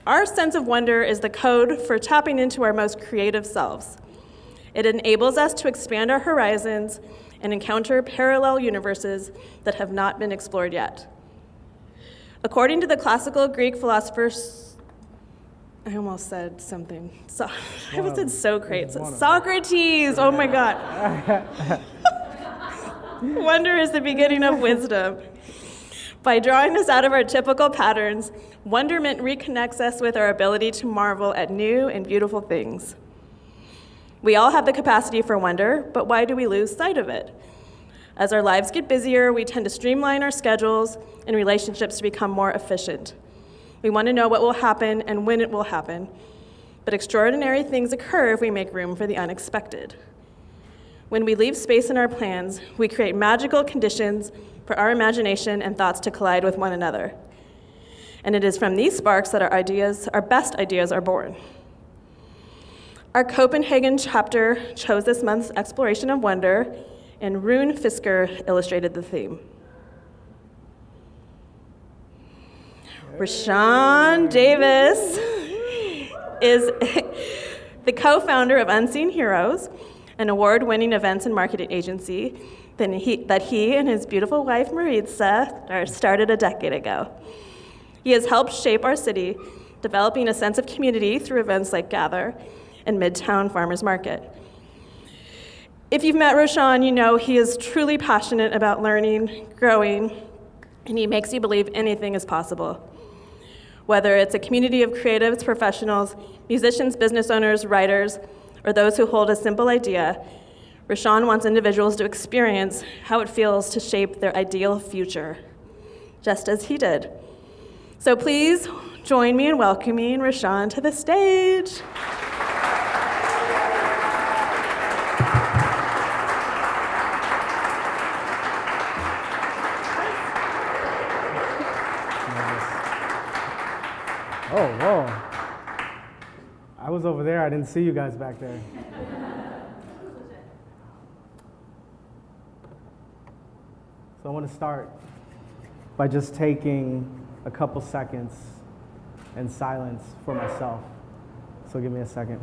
Our sense of wonder is the code for tapping into our most creative selves. It enables us to expand our horizons and encounter parallel universes that have not been explored yet. According to the classical Greek philosophers, I almost said something. I was said Socrates. Socrates, oh my God. Wonder is the beginning of wisdom. By drawing us out of our typical patterns, wonderment reconnects us with our ability to marvel at new and beautiful things. We all have the capacity for wonder, but why do we lose sight of it? As our lives get busier, we tend to streamline our schedules and relationships to become more efficient. We want to know what will happen and when it will happen, but extraordinary things occur if we make room for the unexpected. When we leave space in our plans, we create magical conditions for our imagination and thoughts to collide with one another. And it is from these sparks that our best ideas are born. Our Copenhagen chapter chose this month's exploration of wonder, and Rune Fisker illustrated the theme. Roshaun Davis is the co-founder of Unseen Heroes, an award-winning events and marketing agency that he and his beautiful wife, Maritza, started a decade ago. He has helped shape our city, developing a sense of community through events like Gather and Midtown Farmers Market. If you've met Roshaun, you know he is truly passionate about learning, growing, and he makes you believe anything is possible. Whether it's a community of creatives, professionals, musicians, business owners, writers, or those who hold a simple idea, Roshaun wants individuals to experience how it feels to shape their ideal future, just as he did. So please join me in welcoming Roshaun to the stage. Oh, whoa. I was over there. I didn't see you guys back there. So I want to start by just taking a couple seconds in silence for myself. So give me a second.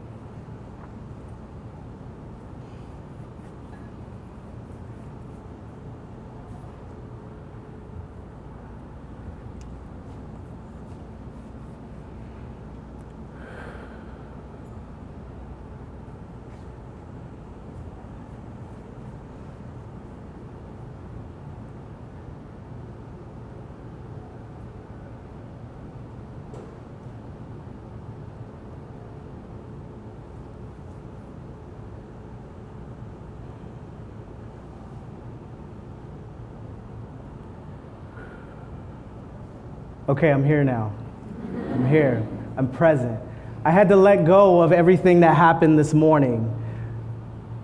Okay, I'm here now. I'm here. I'm present. I had to let go of everything that happened this morning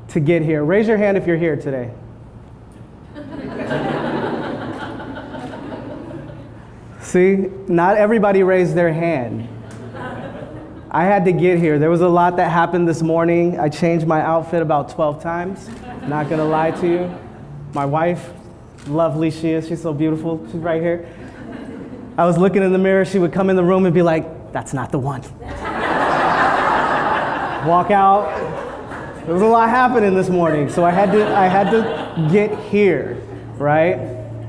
to get here. Raise your hand if you're here today. See, not everybody raised their hand. I had to get here. There was a lot that happened this morning. I changed my outfit about 12 times. Not gonna lie to you. My wife, lovely she is, she's so beautiful, she's right here. I was looking in the mirror, she would come in the room and be like, that's not the one. Walk out. There was a lot happening this morning, so I had to get here, right?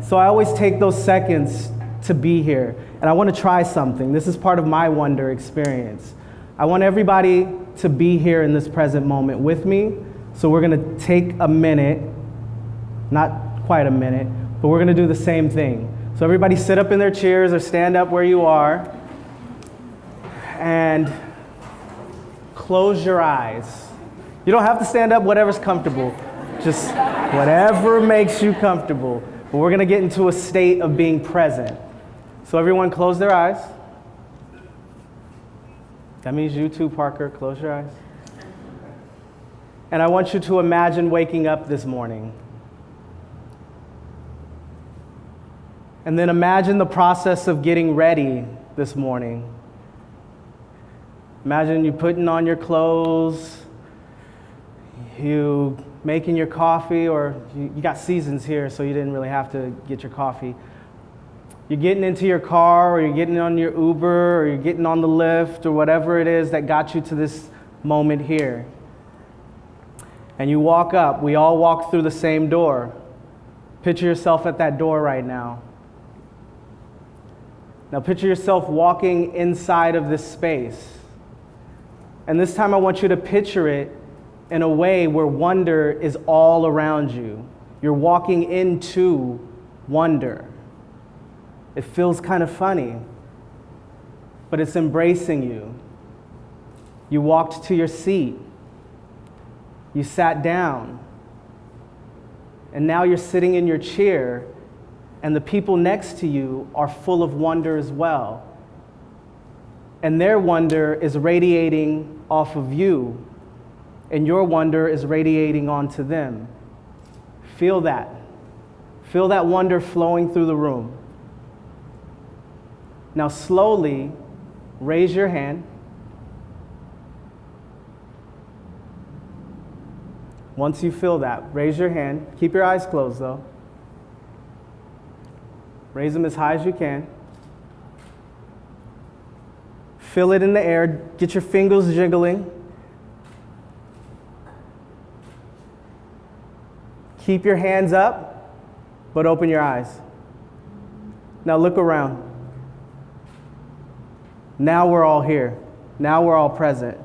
So I always take those seconds to be here, and I want to try something. This is part of my wonder experience. I want everybody to be here in this present moment with me, so we're gonna take a minute, not quite a minute, but we're gonna do the same thing. So everybody sit up in their chairs or stand up where you are and close your eyes. You don't have to stand up, whatever's comfortable. Just whatever makes you comfortable. But we're gonna get into a state of being present. So everyone close their eyes. That means you too, Parker, close your eyes. And I want you to imagine waking up this morning. And then imagine the process of getting ready this morning. Imagine you putting on your clothes, you making your coffee, or you got seasons here, so you didn't really have to get your coffee. You're getting into your car, or you're getting on your Uber, or you're getting on the Lyft, or whatever it is that got you to this moment here. And you walk up. We all walk through the same door. Picture yourself at that door right now. Now picture yourself walking inside of this space. And this time I want you to picture it in a way where wonder is all around you. You're walking into wonder. It feels kind of funny, but it's embracing you. You walked to your seat. You sat down. And now you're sitting in your chair, and the people next to you are full of wonder as well. And their wonder is radiating off of you, and your wonder is radiating onto them. Feel that. Feel that wonder flowing through the room. Now slowly raise your hand. Once you feel that, raise your hand. Keep your eyes closed though. Raise them as high as you can. Feel it in the air. Get your fingers jiggling. Keep your hands up, but open your eyes. Now look around. Now we're all here. Now we're all present.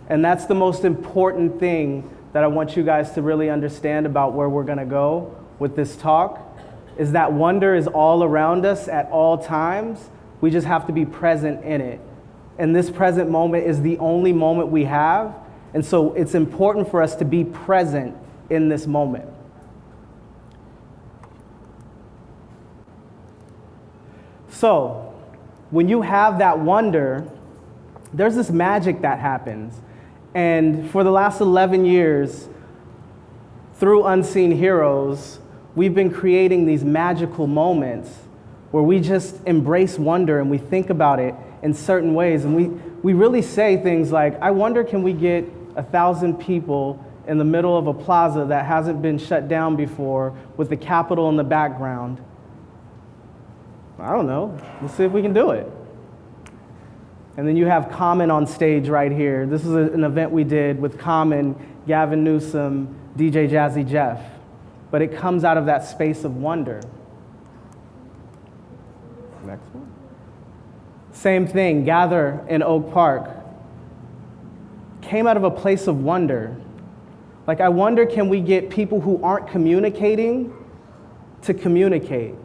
And that's the most important thing that I want you guys to really understand about where we're going to go with this talk, is that wonder is all around us at all times. We just have to be present in it. And this present moment is the only moment we have. And so it's important for us to be present in this moment. So, when you have that wonder, there's this magic that happens. And for the last 11 years, through Unseen Heroes, we've been creating these magical moments where we just embrace wonder and we think about it in certain ways. And we really say things like, I wonder, can we get 1,000 people in the middle of a plaza that hasn't been shut down before with the Capitol in the background? I don't know. Let's see if we can do it. And then you have Common on stage right here. This is an event we did with Common, Gavin Newsom, DJ Jazzy Jeff. But it comes out of that space of wonder. Next one. Same thing, Gather in Oak Park. Came out of a place of wonder. Like, I wonder, can we get people who aren't communicating to communicate?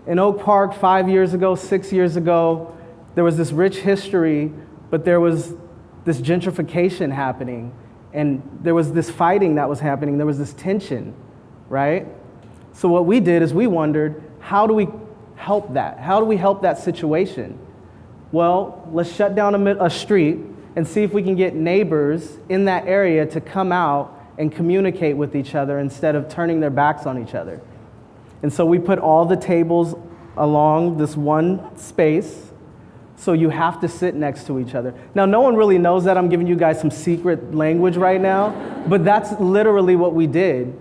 In Oak Park 5 years ago, 6 years ago, there was this rich history, but there was this gentrification happening, and there was this fighting that was happening, there was this tension, right? So what we did is we wondered, how do we help that? How do we help that situation? Well, let's shut down a street and see if we can get neighbors in that area to come out and communicate with each other instead of turning their backs on each other. And so we put all the tables along this one space, so you have to sit next to each other. Now, no one really knows that I'm giving you guys some secret language right now, but that's literally what we did,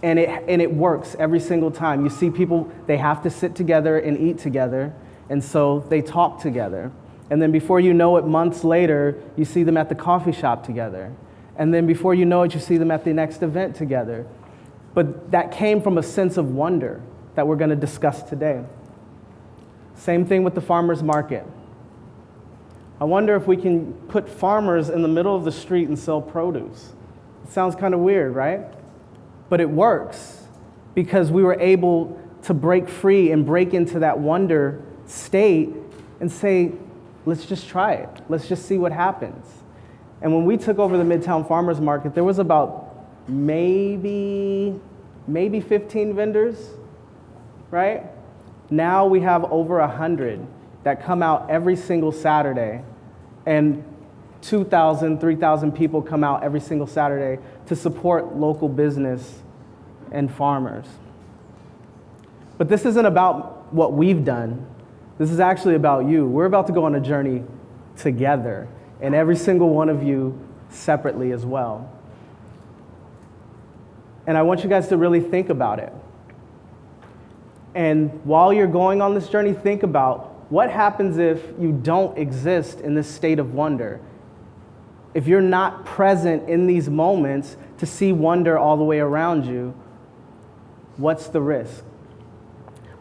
and it works every single time. You see people, they have to sit together and eat together, and so they talk together. And then before you know it, months later, you see them at the coffee shop together. And then before you know it, you see them at the next event together. But that came from a sense of wonder that we're going to discuss today. Same thing with the farmer's market. I wonder if we can put farmers in the middle of the street and sell produce. It sounds kind of weird, right? But it works because we were able to break free and break into that wonder state and say, let's just try it. Let's just see what happens. And when we took over the Midtown Farmers Market, there was about maybe 15 vendors, right? Now we have over 100 that come out every single Saturday, and 2,000, 3,000 people come out every single Saturday to support local business and farmers. But this isn't about what we've done. This is actually about you. We're about to go on a journey together, and every single one of you separately as well. And I want you guys to really think about it. And while you're going on this journey, think about what happens if you don't exist in this state of wonder. If you're not present in these moments to see wonder all the way around you, what's the risk?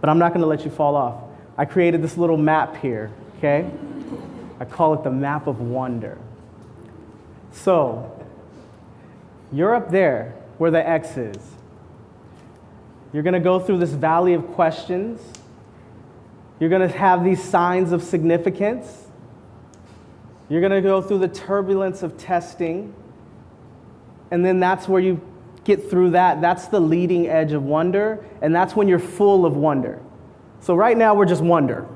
But I'm not going to let you fall off. I created this little map here, okay? I call it the map of wonder. So, you're up there where the X is. You're going to go through this valley of questions. You're going to have these signs of significance. You're going to go through the turbulence of testing. And then that's where you get through that. That's the leading edge of wonder. And that's when you're full of wonder. So right now we're just wonder.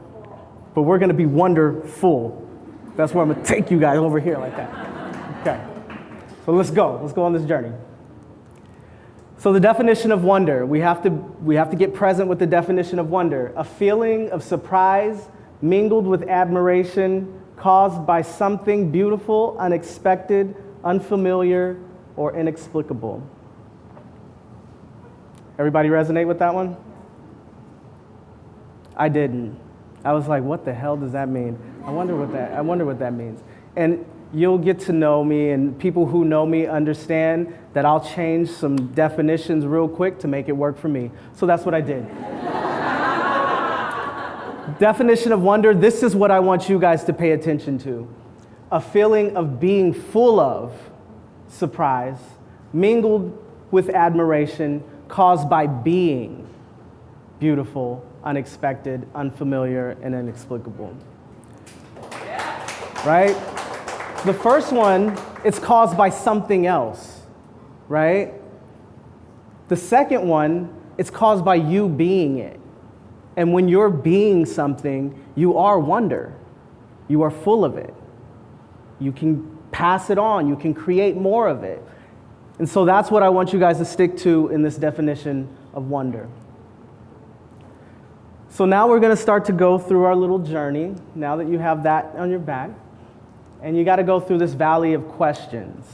But we're going to be wonderful. That's where I'm going to take you guys over here like that. Okay. So let's go. Let's go on this journey. So the definition of wonder, we have to get present with the definition of wonder. A feeling of surprise mingled with admiration caused by something beautiful, unexpected, unfamiliar, or inexplicable. Everybody resonate with that one? I didn't. I was like, what the hell does that mean? I wonder what that means. And you'll get to know me, and people who know me understand that I'll change some definitions real quick to make it work for me. So that's what I did. Definition of wonder, this is what I want you guys to pay attention to. A feeling of being full of surprise, mingled with admiration, caused by being beautiful, unexpected, unfamiliar, and inexplicable. Right? The first one, it's caused by something else, right? The second one, it's caused by you being it. And when you're being something, you are wonder. You are full of it. You can pass it on. You can create more of it. And so that's what I want you guys to stick to in this definition of wonder. So now we're going to start to go through our little journey, now that you have that on your back. And you got to go through this valley of questions.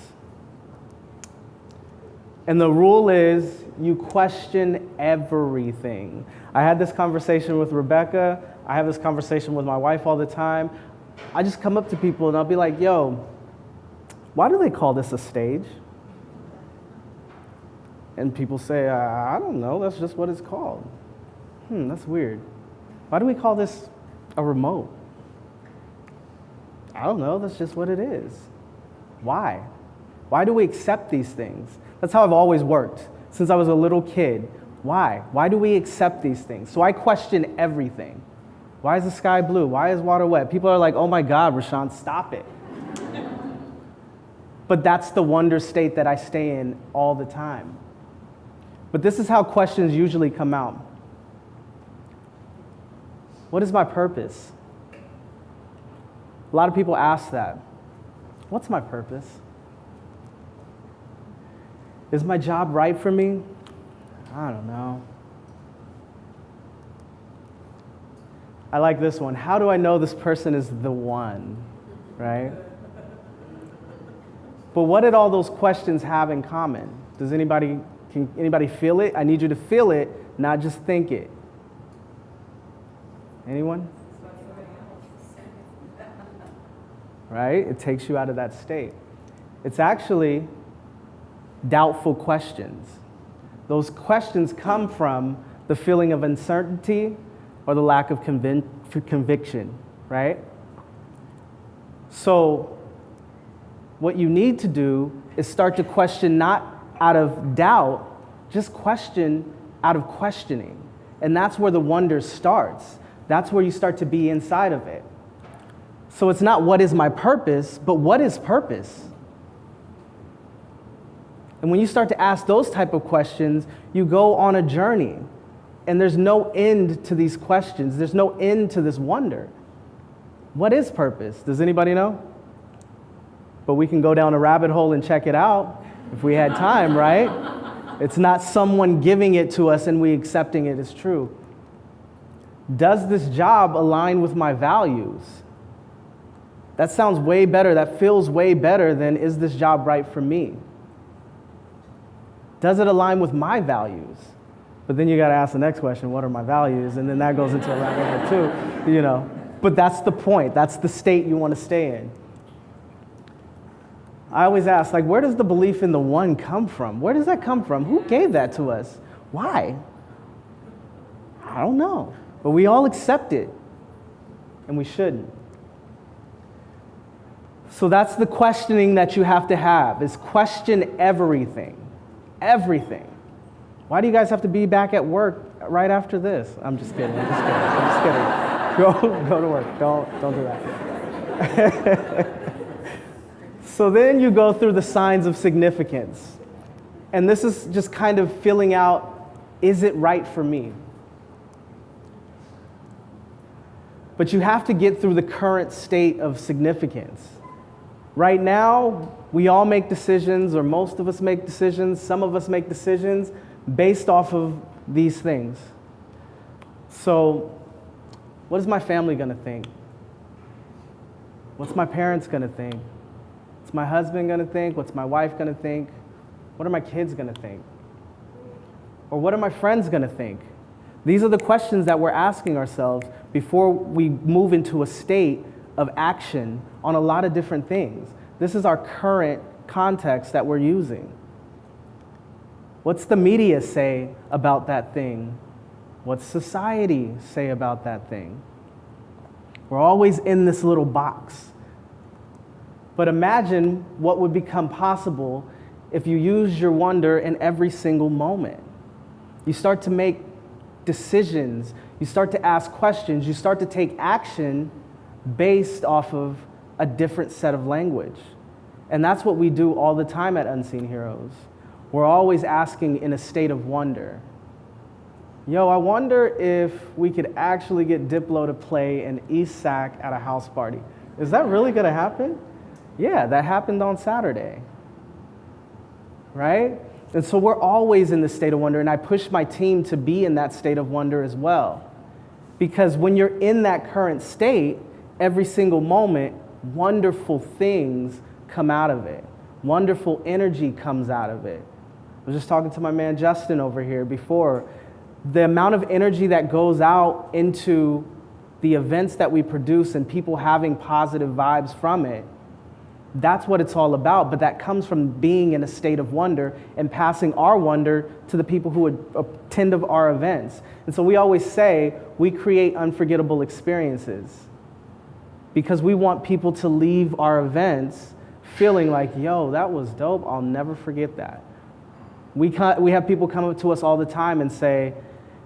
And the rule is you question everything. I had this conversation with Rebecca. I have this conversation with my wife all the time. I just come up to people and I'll be like, yo, why do they call this a stage? And people say, I don't know, that's just what it's called. That's weird. Why do we call this a remote? I don't know, that's just what it is. Why? Why do we accept these things? That's how I've always worked since I was a little kid. Why? Why do we accept these things? So I question everything. Why is the sky blue? Why is water wet? People are like, oh my God, Roshaun, stop it. But that's the wonder state that I stay in all the time. But this is how questions usually come out. What is my purpose? A lot of people ask that. What's my purpose? Is my job right for me? I don't know. I like this one. How do I know this person is the one? Right? But what did all those questions have in common? Can anybody feel it? I need you to feel it, not just think it. Anyone? Right? It takes you out of that state. It's actually doubtful questions. Those questions come from the feeling of uncertainty or the lack of conviction, right? So what you need to do is start to question not out of doubt, just question out of questioning. And that's where the wonder starts. That's where you start to be inside of it. So it's not what is my purpose, but what is purpose? And when you start to ask those type of questions, you go on a journey. And there's no end to these questions. There's no end to this wonder. What is purpose? Does anybody know? But we can go down a rabbit hole and check it out if we had time, right? It's not someone giving it to us and we accepting it as true. Does this job align with my values? That sounds way better. That feels way better than, is this job right for me? Does it align with my values? But then you got to ask the next question, what are my values? And then that goes into a rabbit hole too, you know. But that's the point. That's the state you want to stay in. I always ask, like, where does the belief in the one come from? Where does that come from? Who gave that to us? Why? I don't know. But we all accept it, and we shouldn't. So that's the questioning that you have to have, is question everything. Everything. Why do you guys have to be back at work right after this? I'm just kidding. Go to work. Don't do that. So then you go through the signs of significance. And this is just kind of filling out, is it right for me? But you have to get through the current state of significance. Right now, we all make decisions, or most of us make decisions, some of us make decisions based off of these things. So, what is my family going to think? What's my parents going to think? What's my husband going to think? What's my wife going to think? What are my kids going to think? Or what are my friends going to think? These are the questions that we're asking ourselves before we move into a state of action on a lot of different things. This is our current context that we're using. What's the media say about that thing? What's society say about that thing? We're always in this little box. But imagine what would become possible if you use your wonder in every single moment. You start to make decisions, you start to ask questions, you start to take action based off of a different set of language. And that's what we do all the time at Unseen Heroes. We're always asking in a state of wonder. Yo, I wonder if we could actually get Diplo to play an East Sac at a house party. Is that really gonna happen? Yeah, that happened on Saturday, right? And so we're always in this state of wonder, and I push my team to be in that state of wonder as well. Because when you're in that current state, every single moment, wonderful things come out of it. Wonderful energy comes out of it. I was just talking to my man Justin over here before. The amount of energy that goes out into the events that we produce and people having positive vibes from it, that's what it's all about. But that comes from being in a state of wonder and passing our wonder to the people who would attend of our events. And so we always say we create unforgettable experiences because we want people to leave our events feeling like, yo, that was dope. I'll never forget that. We have people come up to us all the time and say,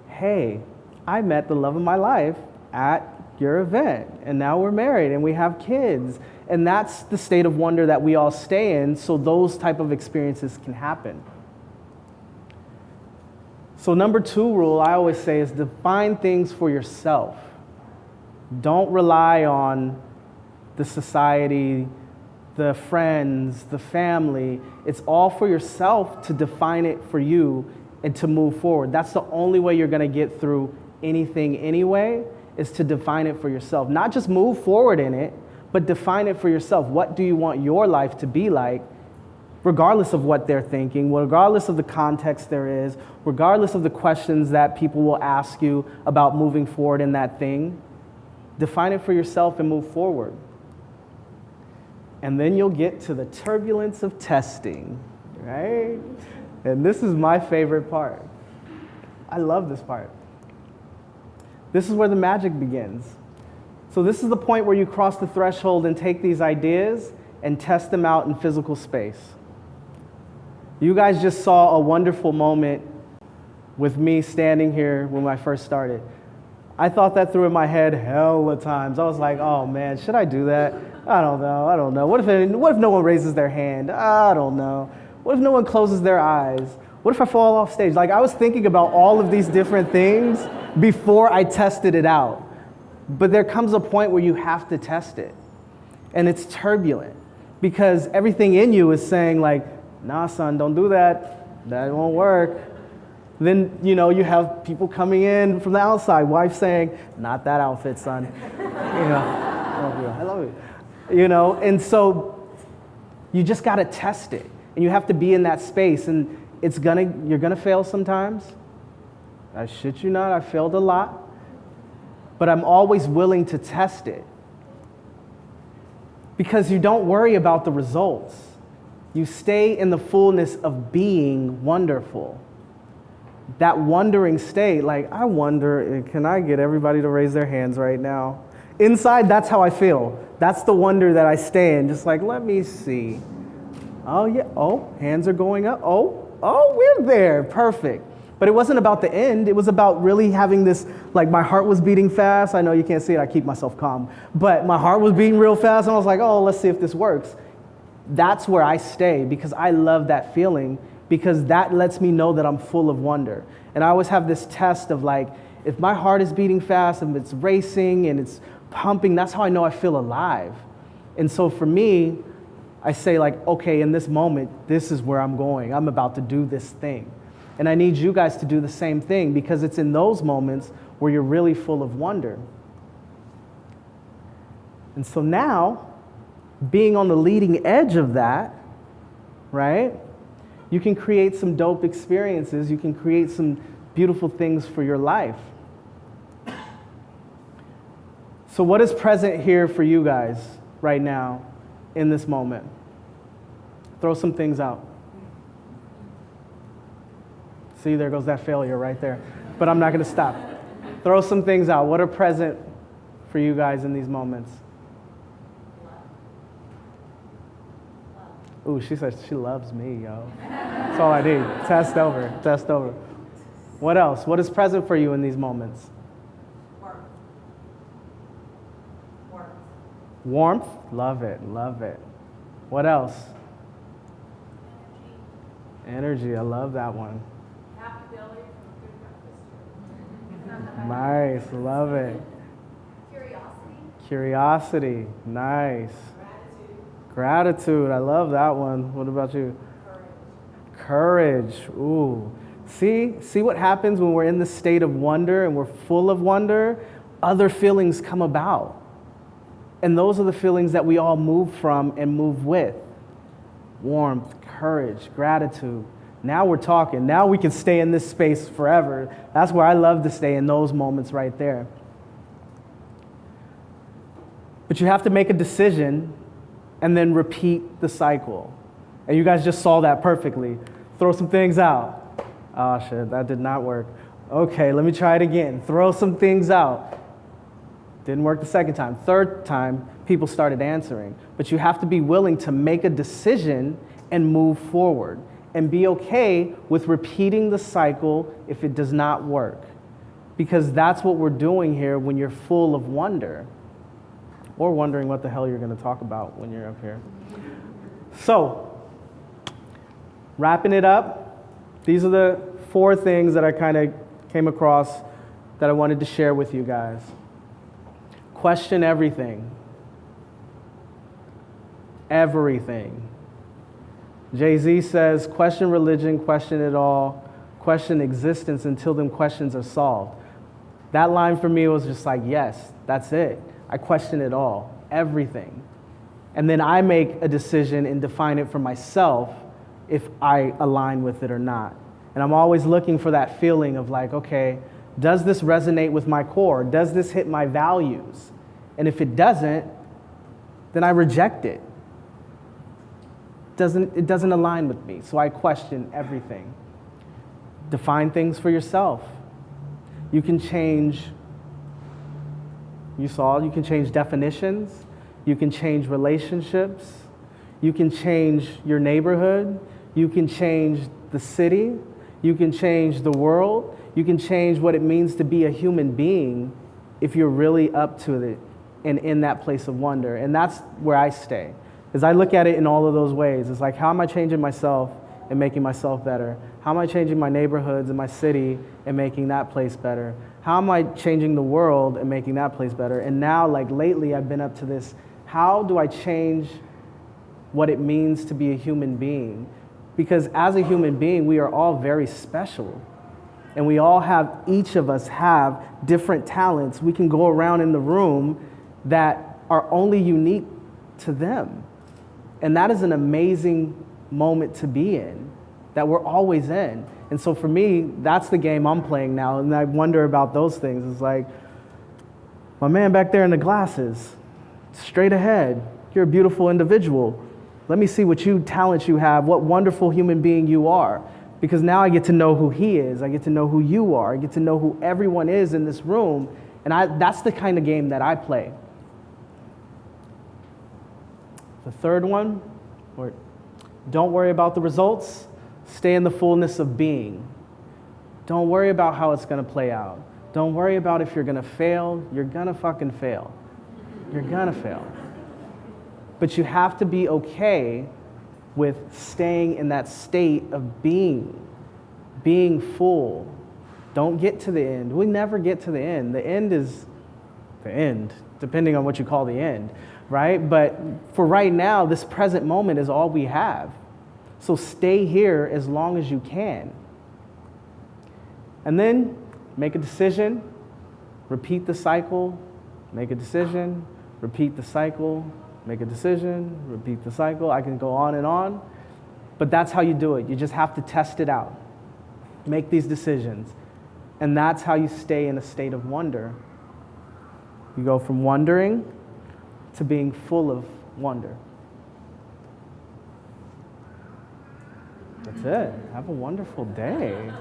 hey, I met the love of my life at your event, and now we're married and we have kids. And that's the state of wonder that we all stay in, so those type of experiences can happen. So number 2 rule I always say is define things for yourself. Don't rely on the society, the friends, the family. It's all for yourself to define it for you and to move forward. That's the only way you're gonna get through anything anyway, is to define it for yourself. Not just move forward in it, but define it for yourself. What do you want your life to be like, regardless of what they're thinking, regardless of the context there is, regardless of the questions that people will ask you about moving forward in that thing? Define it for yourself and move forward. And then you'll get to the turbulence of testing, right? And this is my favorite part. I love this part. This is where the magic begins. So this is the point where you cross the threshold and take these ideas and test them out in physical space. You guys just saw a wonderful moment with me standing here when I first started. I thought that through in my head hella times. I was like, oh man, should I do that? I don't know. What if no one raises their hand? I don't know. What if no one closes their eyes? What if I fall off stage? Like, I was thinking about all of these different things before I tested it out. But there comes a point where you have to test it. And it's turbulent because everything in you is saying like, nah, son, don't do that. That won't work. Then, you have people coming in from the outside, wife saying, not that outfit, son. I love you. And so you just got to test it. And you have to be in that space. And you're going to fail sometimes. I shit you not, I failed a lot, but I'm always willing to test it. Because you don't worry about the results. You stay in the fullness of being wonderful. That wondering state, like, I wonder, can I get everybody to raise their hands right now? Inside, that's how I feel. That's the wonder that I stay in, just like, let me see. Oh, yeah, oh, hands are going up. Oh, we're there, perfect. But it wasn't about the end. It was about really having this, like my heart was beating fast. I know you can't see it, I keep myself calm. But my heart was beating real fast, and I was like, oh, let's see if this works. That's where I stay, because I love that feeling, because that lets me know that I'm full of wonder. And I always have this test of like, if my heart is beating fast and it's racing and it's pumping, that's how I know I feel alive. And so for me, I say like, okay, in this moment, this is where I'm going. I'm about to do this thing. And I need you guys to do the same thing, because it's in those moments where you're really full of wonder. And so now, being on the leading edge of that, right, you can create some dope experiences. You can create some beautiful things for your life. So what is present here for you guys right now in this moment? Throw some things out. See, there goes that failure right there. But I'm not going to stop. Throw some things out. What are present for you guys in these moments? Ooh, she says she loves me, yo. That's all I need. Test over. Test over. What else? What is present for you in these moments? Warmth? Love it. Love it. What else? Energy. I love that one. Happy belly from a good breakfast. Nice. Love it. Curiosity. Nice. Gratitude. I love that one. What about you? Courage. Ooh. See what happens when we're in the state of wonder and we're full of wonder? Other feelings come about. And those are the feelings that we all move from and move with. Warmth, courage, gratitude. Now we're talking. Now we can stay in this space forever. That's where I love to stay, in those moments right there. But you have to make a decision and then repeat the cycle. And you guys just saw that perfectly. Throw some things out. Oh shit, that did not work. Okay, let me try it again. Throw some things out. Didn't work the second time. Third time, people started answering. But you have to be willing to make a decision and move forward. And be okay with repeating the cycle if it does not work. Because that's what we're doing here when you're full of wonder. Or wondering what the hell you're going to talk about when you're up here. So, wrapping it up, these are the 4 things that I kind of came across that I wanted to share with you guys. Question everything. Everything. Jay-Z says, question religion, question it all, question existence until them questions are solved. That line for me was just like, yes, that's it. I question it all, everything. And then I make a decision and define it for myself if I align with it or not. And I'm always looking for that feeling of like, okay, does this resonate with my core? Does this hit my values? And if it doesn't, then I reject it. It doesn't align with me, so I question everything. Define things for yourself. You can change, you can change definitions, you can change relationships, you can change your neighborhood, you can change the city, you can change the world, you can change what it means to be a human being if you're really up to it and in that place of wonder. And that's where I stay. As I look at it in all of those ways, it's like, how am I changing myself and making myself better? How am I changing my neighborhoods and my city and making that place better? How am I changing the world and making that place better? And now, like lately, I've been up to this, how do I change what it means to be a human being? Because as a human being, we are all very special. And we all have, each of us have different talents. We can go around in the room that are only unique to them. And that is an amazing moment to be in, that we're always in. And so for me, that's the game I'm playing now, and I wonder about those things. It's like, my man back there in the glasses, straight ahead, you're a beautiful individual. Let me see what talents you have, what wonderful human being you are. Because now I get to know who he is, I get to know who you are, I get to know who everyone is in this room, and that's the kind of game that I play. The third one, don't worry about the results, stay in the fullness of being. Don't worry about how it's gonna play out. Don't worry about if you're gonna fail, you're gonna fucking fail. You're gonna fail. But you have to be okay with staying in that state of being full. Don't get to the end. We never get to the end. The end is the end, depending on what you call the end, right? But for right now, this present moment is all we have. So stay here as long as you can. And then make a decision, repeat the cycle, make a decision, repeat the cycle, make a decision, repeat the cycle. I can go on and on, but that's how you do it. You just have to test it out. Make these decisions. And that's how you stay in a state of wonder. You go from wondering to being full of wonder. That's it. Have a wonderful day.